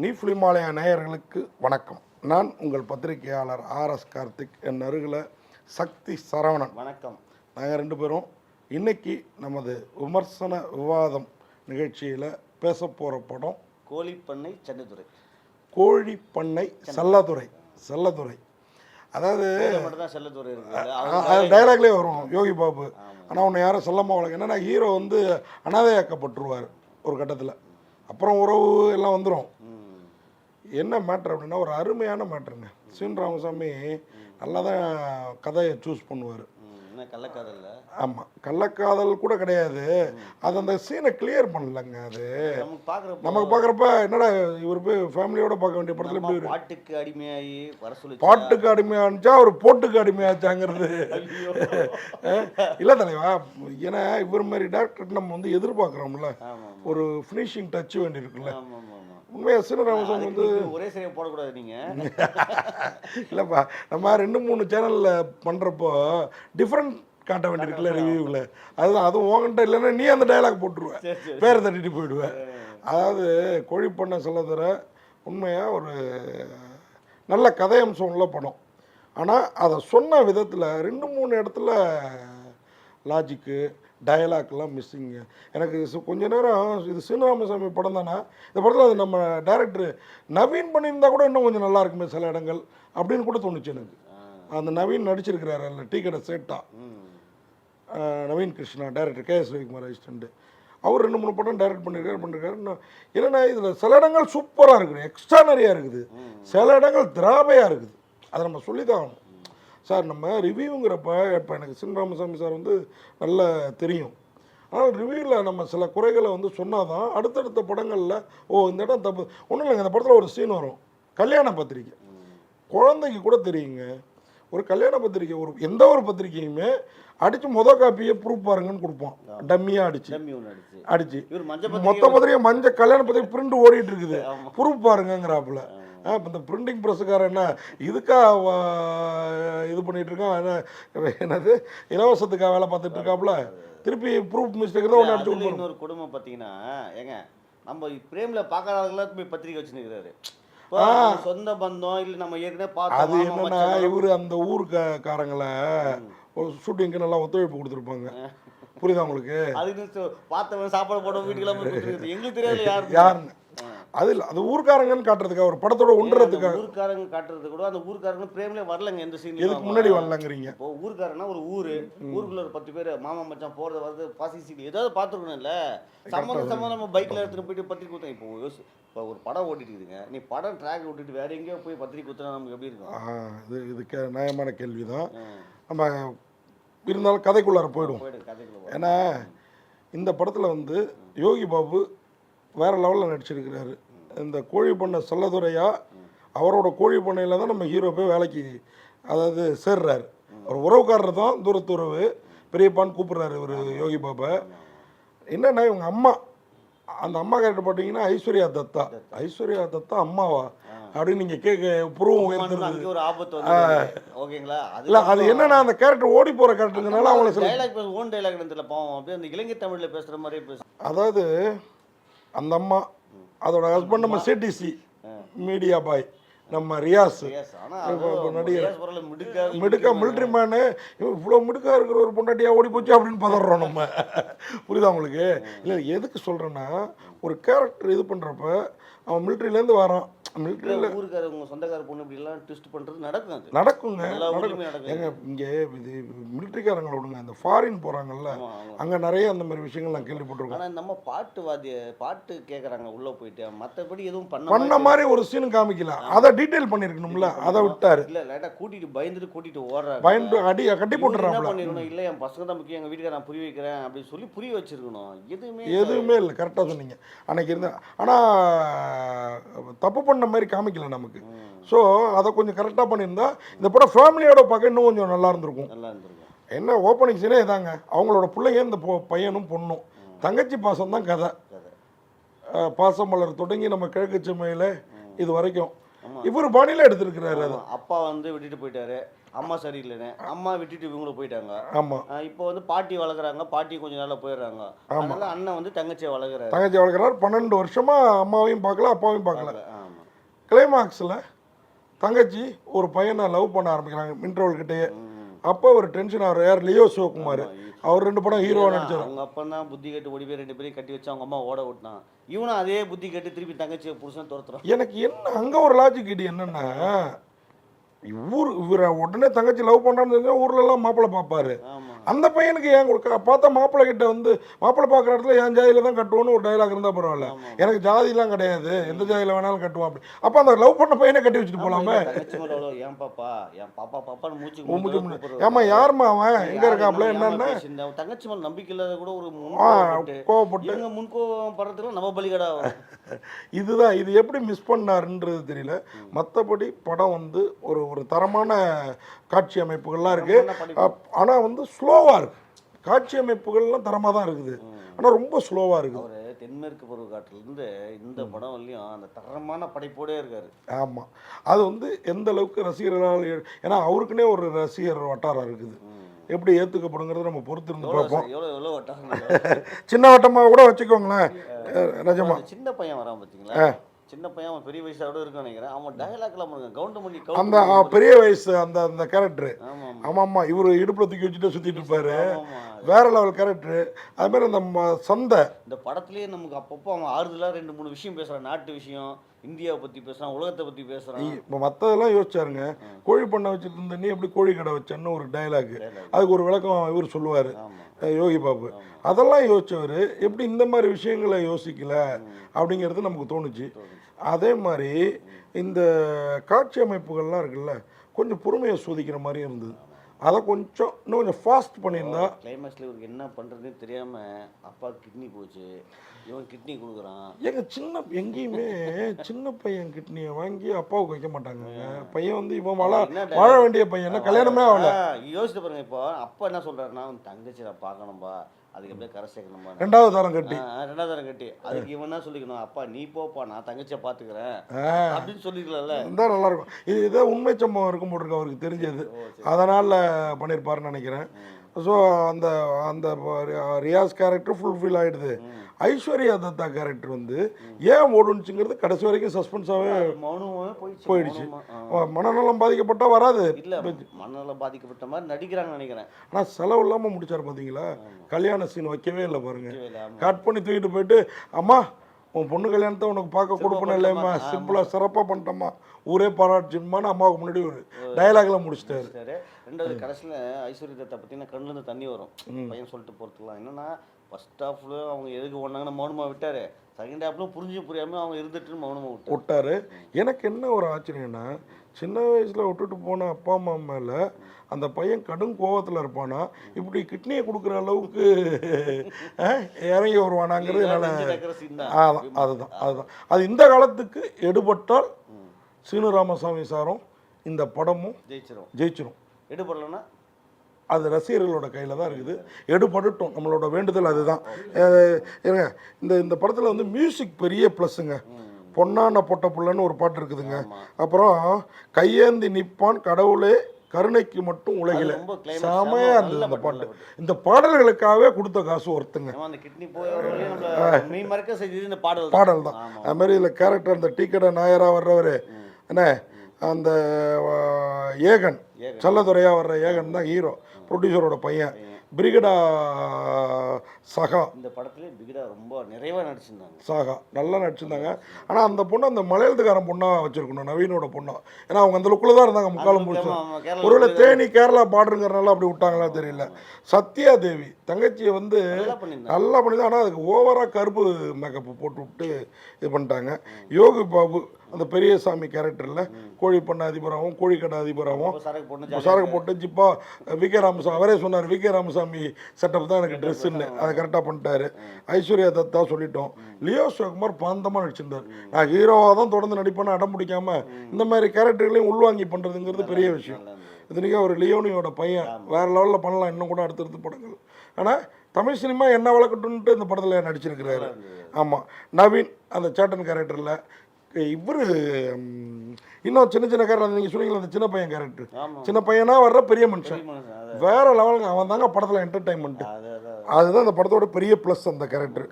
நீஃப்லிமாலயா நேயர்களுக்கு வணக்கம். நான் உங்கள் பத்திரிகையாளர் ஆர்எஸ் கார்த்திக். என் அருகில் சக்தி சரவணன். வணக்கம். நாங்கள் ரெண்டு பேரும் இன்னைக்கு நமது விமர்சன விவாதம் நிகழ்ச்சியில் பேச போகிற படம் கோழிப்பண்ணை செல்லதுரை. கோழிப்பண்ணை செல்லதுரை. செல்லதுரை அதாவது செல்லதுரை டைலாக்லேயே வரும் யோகி பாபு. ஆனால் உன்னை யாரும் செல்லம்மா வழங்க என்னன்னா ஹீரோ வந்து அனாதையாக்கப்பட்டுருவார் ஒரு கட்டத்தில். அப்புறம் உறவு எல்லாம் வந்துடும். என்ன மேட்ரு அப்படின்னா ஒரு அருமையான மேட்ருங்க. சீன் ராமசாமி நல்லா தான் கதையை சூஸ் பண்ணுவார். கள்ளக்காதல். ஆமாம், கள்ளக்காதல் கூட கிடையாது. அது அந்த சீனை கிளியர் பண்ணலங்க. அது நமக்கு பார்க்குறப்ப என்னடா இவர் போய் ஃபேமிலியோட பார்க்க வேண்டிய படத்தில் எப்படி பாட்டுக்கு அடிமையாகி வர சொல்லி பாட்டுக்கு அடிமையானுச்சா ஒரு போட்டுக்கு அடிமையாச்சாங்கிறது இல்லை தலைவா. ஏன்னா இவர் மாதிரி டேரக்டர் நம்ம வந்து எதிர்பார்க்குறோம்ல, ஒரு ஃபினிஷிங் டச் வேண்டியிருக்குல்ல. உண்மையாக சீனராமசாமி வந்து ஒரே சரியாக போடக்கூடாது நீங்கள் இல்லைப்பா. நம்ம 2-3 சேனலில் பண்ணுறப்போ டிஃப்ரெண்ட் காட்ட வேண்டியிருக்குல்ல ரிவ்யூவில். அதுவும் உங்கள்கிட்ட இல்லைன்னா நீ அந்த டைலாக் போட்டுருவேன், பேரை தட்டிட்டு போயிடுவேன். அதாவது கோழிப்பண்ணை செல்லதுரை உண்மையாக ஒரு நல்ல கதையம்சம் உள்ள படம். ஆனால் அதை சொன்ன விதத்தில் 2-3 இடத்துல லாஜிக்கு டயலாக்லாம் மிஸ்ஸிங்க. எனக்கு கொஞ்ச நேரம் இது சீனராமசாமி படம் தானே, இந்த படத்தில் அது நம்ம டைரக்டர் நவீன் பண்ணியிருந்தா கூட இன்னும் கொஞ்சம் நல்லா இருக்குமே சில இடங்கள் அப்படின்னு கூட தோணுச்சு எனக்கு. அந்த நவீன் நடிச்சிருக்கிறாரு அல்ல, டீ கடை சேட்டா, Naveen Krishna director, KS Ravikumar assistant. அவர் 2-3 படம் டைரக்ட் பண்ணியிருக்காரு. இல்லைன்னா இதில் சில இடங்கள் சூப்பராக இருக்குது, எக்ஸ்ட்ரானரியாக இருக்குது, சில இடங்கள் திராபையாக இருக்குது. அதை நம்ம சொல்லி தான் ஆகணும் சார். நம்ம ரிவ்யூங்கிறப்ப இப்போ எனக்கு சீனராமசாமி சார் வந்து நல்லா தெரியும். ஆனால் ரிவ்யூவில் நம்ம சில குறைகளை வந்து சொன்னால் தான் அடுத்தடுத்த படங்களில் இந்த இடம் தப்பு. ஒன்றும் இல்லைங்க, இந்த படத்தில் ஒரு சீன் வரும், கல்யாண பத்திரிக்கை. குழந்தைக்கு கூட தெரியுங்க, ஒரு கல்யாண பத்திரிக்கை ஒரு எந்த ஒரு பத்திரிக்கையுமே அடித்து காப்பியை ப்ரூஃப் பாருங்கன்னு கொடுப்போம். டம்மியாக அடிச்சு மொத்த பத்திரிக்கை மஞ்சள் கல்யாண பத்திரிக்கை பிரிண்ட் ஓடிட்டு இருக்குது, ப்ரூஃப் பாருங்கிறாப்புல. இப்போ இந்த பிரிண்டிங் ப்ரெஸ்ஸுக்காரன் என்ன இதுக்கா இது பண்ணிகிட்ருக்கான், என்னது இலவசத்துக்காக வேலை பார்த்துட்டு இருக்காப்புல, திருப்பி ப்ரூஃப் மிஸ்டேக் தான் ஒன்று அடிச்சு கொடுப்போம். இன்னொரு குடும்பம் பார்த்தீங்கன்னா ஏங்க, நம்ம பிரேமில் பார்க்காதவங்களாம் போய் பத்திரிக்கை வச்சுருக்கிறாரு. சொந்த பந்தம் இல்லை நம்ம ஏற்கனவே பார்த்தோம். அது என்னன்னா இவர் அந்த ஊருக்காரங்களை ஒரு ஷூட்டிங்க்கு நல்லா ஒத்துழைப்பு கொடுத்துருப்பாங்க. புரியுதா உங்களுக்கு? அதுக்கு பார்த்தவங்க சாப்பாடு போட வீட்டுக்கெல்லாம் எங்களுக்கு தெரியாது யாருன்னு. அது இல்லை, அது ஊர்க்காரங்கன்னு காட்டுறதுக்காக, ஒரு படத்தோட ஒன்றதுக்காக. ஊர்க்காரங்க காட்டுறது கூட அந்த ஊர்க்காரங்க பிரேம்ல வரலங்க. எந்த சீன் இதுக்கு முன்னாடி வரலங்கிறீங்க. இப்போ ஊர்க்காரனா ஒரு ஊருக்குள்ள ஒரு 10 பேர் மாமா மச்சான் போறது வருது பாசி சீன் ஏதாவது பார்த்துருக்கணும். இல்லை சம்மந்தம் நம்ம பைக்கில் எடுத்துகிட்டு போயிட்டு பத்திரிக்கை கொடுத்தோம். இப்போ ஒரு படம் ஓட்டிட்டு இருக்குதுங்க, நீ படம் ட்ராக் விட்டுட்டு வேற எங்கேயோ போய் பத்திரிக்கை கொடுத்தா நமக்கு எப்படி இருக்கும்? இதுக்கு நியாயமான கேள்வி தான். நம்ம இருந்தாலும் கதைக்குள்ளார போயிடும். ஏன்னா இந்த படத்தில் வந்து யோகி பாபு வேறு லெவலில் நடிச்சிருக்கிறாரு. இந்த கோழிப்பண்ணை செல்லதுரையா அவரோட கோழிப்பண்ணையில் தான் நம்ம ஹீரோ போய் வேலைக்கு அதாவது சேர்றாரு. ஒரு உறவுக்காரர் தான், தூரத்து உறவு, பெரியப்பான்னு கூப்பிட்றாரு ஒரு யோகி பாபா. என்னன்னா இவங்க அம்மா, அந்த அம்மா கேரக்டர் பார்த்தீங்கன்னா ஐஸ்வர்யா தத்தா. ஐஸ்வர்யா தத்தா அம்மாவா அப்படின்னு நீங்கள் கேட்க புருவம் உயர்ந்துருக்கு. ஒரு ஆபத்து ஓகேங்களா? இல்லை அது என்னன்னா அந்த கேரக்டர் ஓடி போகிற கேரக்டருங்கனால அவங்கள சில டைலாக் ஓன் டைலாக் தெரியல பாவம், அப்படியே அந்த இலங்கை தமிழில் பேசுகிற மாதிரியே பேசு. அதாவது அந்த அம்மா அதோட ஹஸ்பண்ட் நம்ம CTC மீடியா பாய் நம்ம ரியாஸ் நடிகர், மிடுக்கா மிலிட்ரி மேனு. இவ்வளோ மிடுக்கா இருக்கிற ஒரு பொண்டாட்டியாக ஓடி போச்சு அப்படின்னு பதறோம் நம்ம. புரியுதா உங்களுக்கு? இல்லை எதுக்கு சொல்கிறேன்னா ஒரு கேரக்டர் இது பண்ணுறப்ப அவன் மிலிட்ரியிலேருந்து வரான், மிலிட்ரியில் ஊருக்கார உங்கள் சொந்தக்கார பொண்ணு இப்படிலாம் ட்விஸ்ட் பண்ணுறது நடக்குங்க. ஏங்க இங்கே இது மிலிட்ரிக்காரங்களை விடுங்க, அந்த ஃபாரின் போகிறாங்கல்ல அங்கே நிறைய அந்த மாதிரி விஷயங்கள் நான் கேள்விப்பட்டிருக்கோம். ஆனால் நம்ம பாட்டு கேட்குறாங்க உள்ளே போயிட்டு, மற்றபடி எதுவும் பண்ண மாதிரி ஒரு சீனும் காமிக்கலாம். அதை டீட்டெயில் பண்ணியிருக்கணும்ல, அதை விட்டாரு. இல்லை லைட்டாக கூட்டிட்டு ஓடுறாங்க, பயந்து கட்டி போட்டுறாங்க. பண்ணிருக்கணும். இல்லை என் பசங்க தான் முக்கியம், எங்கள் வீட்டுக்கு நான் புரிய வைக்கிறேன் அப்படின்னு சொல்லி புரிய வச்சிருக்கணும். எதுவுமே இல்லை. கரெக்டாக சொன்னீங்க. அன்னைக்கு இருந்தேன். ஆனால் தப்பு பண்ண மாதிரி காமிக்கல நமக்கு. ஸோ அதை கொஞ்சம் கரெக்டாக பண்ணியிருந்தா இந்த படம் ஃபேமிலியோட பார்க்க இன்னும் கொஞ்சம் நல்லா இருந்திருக்கும். என்ன ஓப்பனிங் சீனே இதாங்க, அவங்களோட பிள்ளைங்க இந்த பையனும் பொண்ணும், தங்கச்சி பாசம் தான் கதை. பாசம் மலர் தொடங்கி நம்ம கிழக்கு செம்மையில் இது வரைக்கும் இவர் பாணியில் எடுத்திருக்கிறாரு. அது அப்பா வந்து விட்டுட்டு போயிட்டாரு, அம்மா சரியில்லைன்னு, அம்மா விட்டுட்டு இவங்களும் போயிட்டாங்க. ஆமாம். இப்போ வந்து பாட்டி வளர்க்குறாங்க, பாட்டி கொஞ்சம் நாளாக போயிடுறாங்க. அதனால அண்ணன் வந்து தங்கச்சியை வளர்க்குறாரு. 12 வருஷமா அம்மாவையும் பார்க்கல அப்பாவையும் பார்க்கல. கிளைமாக்ஸில் தங்கச்சி ஒரு பையனை லவ் பண்ண ஆரம்பிக்கிறாங்க இன்டர்வல் கிட்டேயே. அப்போ ஒரு டென்ஷன் ஆகிற யார் லியோ சிவகுமார், அவர் 2 படம் ஹீரோவாக நடிச்சார். அவங்க அப்பா தான் புத்தி கேட்டு ஓடி போய் 2 பேரையும் கட்டி வச்சு அவங்க அம்மா ஓட விட்டான். இவனும் அதே புத்தி கேட்டு திருப்பி தங்கச்சியை புருஷன் துரத்துறான். எனக்கு என்ன அங்கே ஒரு லாஜிக் இது என்னன்னா, இவரை உடனே தங்கச்சி லவ் பண்ணுறான்னு தெரிஞ்சா ஊர்லலாம் மாப்பிள்ளை பார்ப்பாரு. அந்த பையனுக்கு ஏன் கொடுக்க பார்த்தா மாப்பிள்ளை கிட்ட வந்து மாப்பிள்ளை பார்க்குற இடத்துல என் ஜாதியில் தான் கட்டுவோன்னு ஒரு டைலாக் இருந்தால் பரவாயில்ல, எனக்கு ஜாதிலாம் கிடையாது எந்த ஜாதியில் வேணாலும் கட்டுவோம் அப்படி. அப்போ அந்த லவ் பண்ண பையனை கட்டி வச்சுட்டு போகலாமே. ஏன் பாப்பா என் பாப்பா பாப்பான்னு மூச்சு ஏமா யாருமா அவன் எங்கே இருக்காப்புல என்னன்னா தங்கச்சி மேலே நம்பிக்கை இல்லாத கூட ஒரு கோவப்பட்டு எங்க முன்கோவம் படுறதுல நம்ம பலிகடா. இதுதான் இது எப்படி மிஸ் பண்ணாருன்றது தெரியல. மற்றபடி படம் வந்து ஒரு ஒரு தரமான காட்சி அமைப்புகள்லாம் இருக்குது. ஆனால் வந்து ஸ்லோவாக இருக்குது. காட்சி அமைப்புகள்லாம் தரமாக தான் இருக்குது, ஆனால் ரொம்ப ஸ்லோவாக இருக்குது. அவர் தென்மேற்கு பருவக்காட்டிலேருந்து இந்த படம் வரலையும் அந்த தரமான படைப்போடே இருக்காரு. ஆமாம், அது வந்து எந்த அளவுக்கு ரசிகர்களால் ஏன்னா அவருக்குன்னே ஒரு ரசிகர் வட்டாரம் இருக்குது, எப்படி ஏற்றுக்கப்படுங்கிறத நம்ம பொறுத்து இருந்து பார்ப்போம். எவ்வளோ வட்டம் சின்ன வட்டமாக கூட வச்சுக்கோங்களேன். நிஜமா சின்ன பையன் வரான் பார்த்தீங்களா, சின்ன பையன் அவன் பெரிய வயசாக இருக்கும் நினைக்கிறேன். அவன் டயலாக்லாம் கவுண்டமணி அந்த பெரிய வயசு அந்த அந்த கேரக்டரு. ஆமாம், இவர் இடுப்பில் தூக்கி வச்சுட்டு சுற்றிட்டு இருப்பாரு, வேற லெவல் கேரக்டரு. அது மாதிரி அந்த சந்தை இந்த படத்துலேயே நமக்கு அப்பப்போ அவன் ஆறுதலாக 2-3 விஷயம் பேசுகிறான். நாட்டு விஷயம், இந்தியாவை பற்றி பேசுகிறான், உலகத்தை பற்றி பேசுகிறான். இப்போ மற்றதெல்லாம் யோசிச்சாருங்க. கோழி பண்ணை வச்சுட்டு இருந்த நீ எப்படி கோழி கடை வச்சேன்னு ஒரு டைலாக், அதுக்கு ஒரு விளக்கம் இவர் சொல்லுவார் யோகி பாபு. அதெல்லாம் யோசிச்சவர் எப்படி இந்த மாதிரி விஷயங்களை யோசிக்கல அப்படிங்கிறது நமக்கு தோணுச்சு. அதே மாதிரி இந்த காட்சி அமைப்புகள்லாம் இருக்குல்ல, கொஞ்சம் பொறுமையை சோதிக்கிற மாதிரி இருந்தது. அதை இன்னும் கொஞ்சம் ஃபாஸ்ட் பண்ணியிருந்தா. கிளைமேக்ஸில் இவருக்கு என்ன பண்ணுறதுன்னு தெரியாமல் அப்பா கிட்னி போச்சு, இவன் கிட்னி கொடுக்குறான். எங்கேயுமே சின்ன பையன் கிட்னியை வாங்கி அப்பாவுக்கு வைக்க மாட்டாங்க. பையன் வந்து இவன் வாழ வேண்டிய பையன், கல்யாணமே ஆகல. யோசிச்சு பாருங்க, இப்போ அப்பா என்ன சொல்கிறாருன்னா தங்கச்சி நான் பார்க்கணும்பா, அதுக்கு எப்படியே கரை சேர்க்கணுமா, 2வது தரம் கட்டி அதுக்கு இவன் என்ன சொல்லிக்கணும், அப்பா நீ போப்பா நான் தங்கச்சியை பார்த்துக்கிறேன் அப்படின்னு சொல்லிக்கலாம்ல. இருந்தால் நல்லா இருக்கும். இதே உண்மை சம்பவம் இருக்கும் போட்டிருக்கு அவருக்கு தெரிஞ்சது, அதனால் பண்ணியிருப்பாருன்னு நினைக்கிறேன். ஸோ அந்த அந்த ரியாஸ் கேரக்டர் ஃபுல்ஃபில் ஆகிடுது. ஐஸ்வர்யா தத்தா கேரக்டர் வந்து ஏன் ஓடுனுச்சுங்கிறது கடைசி வரைக்கும் சஸ்பென்ஸாகவே போயிடுச்சு. மனநலம் பாதிக்கப்பட்டா வராது, இல்லை மனநலம் பாதிக்கப்பட்ட மாதிரி நடிக்கிறாங்கன்னு நினைக்கிறேன். ஆனால் செலவு இல்லாமல் முடிச்சார் பார்த்தீங்களா. கல்யாண சீன் வைக்கவே இல்லை பாருங்க, கட் பண்ணி தூக்கிட்டு போயிட்டு அம்மா உன் பொண்ணு கல்யாணத்தை உனக்கு பார்க்க கொடுப்பணும் இல்லையம்மா, சிம்பிளாக சிறப்பாக பண்ணிட்டம்மா, ஊரே பாராட்டுமான்னு அம்மாவுக்கு முன்னாடி ஒரு டைலாக்ல முடிச்சிட்டாரு. 2வது கடைசியில் ஐஸ்வர்யா தத்தா பார்த்தீங்கன்னா கண்ணுலேருந்து தண்ணி வரும் பையன் சொல்லிட்டு போகிறதுலாம். என்னன்னா ஃபர்ஸ்ட் ஹாஃப்ல அவங்க எதுக்கு ஒன்றாங்கன்னு மௌனமாக விட்டார், செகண்ட் ஹாஃப்ல புரியாமல் அவங்க இருந்துட்டு மௌனமாக விட்டார். எனக்கு என்ன ஒரு ஆச்சரியம்னா, சின்ன வயசில் விட்டுட்டு போன அப்பா அம்மா மேலே அந்த பையன் கடும் கோவத்தில் இருப்பானா, இப்படி கிட்னியை கொடுக்குற அளவுக்கு இறங்கி வருவானாங்கிறது என்னால். அதுதான் அது இந்த காலத்துக்கு எடுபட்டால் சீனு ராமசாமி சாரும் இந்த படமும் ஜெயிச்சிரும். எடுபடலன்னா அது ரசிகர்களோட கையில் தான் இருக்குது. எடுபடட்டும், நம்மளோட வேண்டுதல் அதுதான். இந்த படத்தில் வந்து மியூசிக் பெரிய ப்ளஸ்ஸுங்க. பொன்னான பொட்ட புள்ளன்னு ஒரு பாட்டு இருக்குதுங்க. அப்புறம் கையேந்தி நிப்பான் கடவுளே கருணைக்கு மட்டும் உலகில் செமையாக இருந்தது அந்த பாட்டு. இந்த பாடல்களுக்காகவே கொடுத்த காசு ஒருத்தங்க. பாடல் தான் அது மாதிரி இதில் கேரக்டர் அந்த டீ கடை நாயராக வர்றவர் என்ன, அந்த ஏகன் செல்லதுறையாக வர்ற ஏகன் தான் ஹீரோ, ப்ரொடியூசரோட பையன். பிரிகடா சகா இந்த படத்துல பிரிகடா ரொம்ப நிறைவாக நடிச்சிருந்தாங்க. சகா நல்லா நடிச்சிருந்தாங்க. ஆனால் அந்த பொண்ணு அந்த மலையாளத்துக்காரன் பொண்ணாக வச்சிருக்கணும், நவீனோட பொண்ணா. ஏன்னா அவங்க அந்த லுக்கில் தான் இருந்தாங்க முக்காலம் முடிச்சு. ஒருவேளை தேனி கேரளா பாடுறதுனால அப்படி விட்டாங்களா தெரியல. சத்யா தேவி தங்கச்சியை வந்து நல்லா பண்ணிதான், ஆனால் அதுக்கு ஓவராக கருப்பு மேக்கப் போட்டு விட்டு இது பண்ணிட்டாங்க. யோகி பாபு அந்த பெரியசாமி கேரக்டரில் கோழி பண்ண அதிபராகவும் கோழிக்கடை அதிபராகவும் சரக்கு போட்டு ஜிப்பா விகே ராமசாமி அவரே சொன்னார், விகே ராமசாமி செட்டப் தான் எனக்கு ட்ரெஸ்ஸுன்னு, அதை கரெக்டாக பண்ணிட்டாரு. ஐஸ்வர்யா தத்தா சொல்லிட்டோம். லியோ சிவகுமார் பாந்தமாக நடிச்சிருந்தார். நான் ஹீரோவாக தான் தொடர்ந்து நடிப்பேன்னு அடம் பிடிக்காம இந்த மாதிரி கேரக்டர்களையும் உள்வாங்கி பண்ணுறதுங்கிறது பெரிய விஷயம். இதுனிக்கா ஒரு லியோனியோட பையன் வேறு லெவலில் பண்ணலாம் இன்னும் கூட அடுத்தடுத்து படங்கள். ஆனால் தமிழ் சினிமா என்ன வளர்க்கட்டுன்ட்டு இந்த படத்தில் நடிச்சிருக்கிறாரு. ஆமாம், நவீன் அந்த சேட்டன் கேரக்டரில் இவர் இன்னும் சின்ன சின்ன கேரக்டர் நீங்கள் சொன்னீங்களா, அந்த சின்ன பையன் கேரக்டர், சின்ன பையனாக வர்ற பெரிய மனுஷன் வேற லெவலுங்க. அவன் தாங்க படத்தில் என்டர்டைன்மெண்ட்டு. அதுதான் அந்த படத்தோட பெரிய ப்ளஸ் அந்த கேரக்டர்.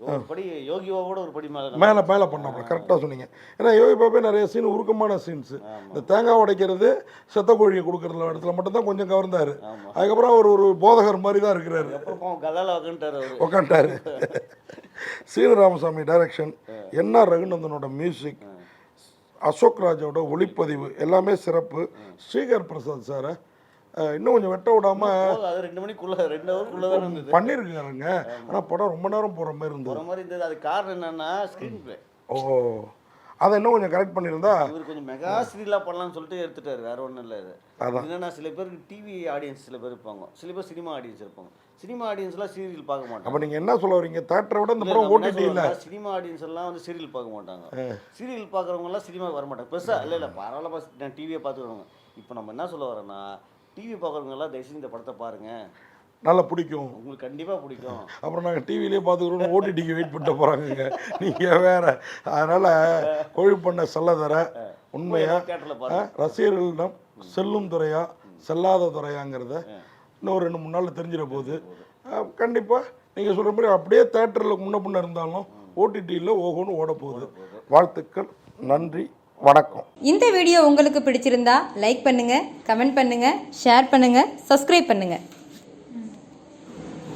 ஒரு படி யோகி பாபாவோட ஒரு படி மேலே மேலே பண்ணாப்புல கரெக்டாக சொன்னீங்க. ஏன்னா யோகி பாபே நிறைய சீன் உருக்கமான சீன்ஸு, இந்த தேங்காய் உடைக்கிறது செத்த கோழியை கொடுக்குறதுல இடத்துல மட்டும்தான் கொஞ்சம் கவர்ந்தாரு. அதுக்கப்புறம் அவர் ஒரு போதகர் மாதிரி தான் இருக்கிறாரு, அப்புறம் கல்லால் உக்காண்டாரு. சீனு ராமசாமி டைரக்ஷன், என்ஆர் ரகுநந்தனோட மியூசிக், அசோக் ராஜோட ஒளிப்பதிவு எல்லாமே சிறப்பு. ஸ்ரீகர் பிரசாத் சாரை இன்னும் கொஞ்சம் வெட்ட விடாம 2 மணிக்குள்ள 2 ஹவருக்குள்ள தான் இருந்தது பண்ணியிருக்காருங்க. ஆனால் படம் ரொம்ப நேரம் போகிற மாதிரி இருந்தது. அது காரணம் என்னன்னா ஸ்க்ரீன் பிளே. ஓ, அதை இன்னும் கொஞ்சம் கரெக்ட் பண்ணியிருந்தா இவர் கொஞ்சம் மெகா சீரியலாக பண்ணலாம்னு சொல்லிட்டு எடுத்துட்டாரு. வேற ஒன்றும் இல்லை. இது என்னன்னா சில பேருக்கு டிவி ஆடியன்ஸ் சில பேர் இருப்பாங்க, சில பேர் சினிமா ஆடியன்ஸ் இருப்பாங்க. சினிமா ஆடியன்ஸ்லாம் சீரியல் பார்க்க மாட்டாங்க. அப்போ நீங்கள் என்ன சொல்ல வரீங்க? தேட்டரை விட இந்த படம் ஓடிடி இல்லை. சினிமா ஆடியன்ஸ் எல்லாம் வந்து சீரியல் பார்க்க மாட்டாங்க. சீரியல் பார்க்குறவங்கலாம் சினிமாவுக்கு வர மாட்டாங்க. பெருசாக இல்லை பரவாயில்ல நான் டிவியை பார்த்துக்கிறவங்க. இப்போ நம்ம என்ன சொல்ல வரோன்னா, டிவி பார்க்குறவங்கலாம் தயவுசெய்து இந்த படத்தை பாருங்கள், நல்லா பிடிக்கும், உங்களுக்கு கண்டிப்பாக பிடிக்கும். அப்புறம் நாங்கள் டிவிலே பார்த்துக்கிறோம், ஓடிடிக்கு வெயிட் பண்ணிட்டு போகிறாங்க நீங்கள் வேற. அதனால் கோழி பண்ண செல்ல தர உண்மையாக ரசிகர்களிடம் செல்லும் துறையா செல்லாத துறையாங்கிறத இன்னும் 2-3 நாளில் தெரிஞ்சிட போகுது. கண்டிப்பாக நீங்கள் சொல்கிற மாதிரி அப்படியே தேட்டரில் முன்ன பின்ன இருந்தாலும் ஓடிடியில் ஓகோன்னு ஓட போகுது. வாழ்த்துக்கள், நன்றி, வணக்கம். இந்த வீடியோ உங்களுக்கு பிடிச்சிருந்தா லைக் பண்ணுங்க, கமெண்ட் பண்ணுங்க, ஷேர் பண்ணுங்க, சப்ஸ்கிரைப் பண்ணுங்க.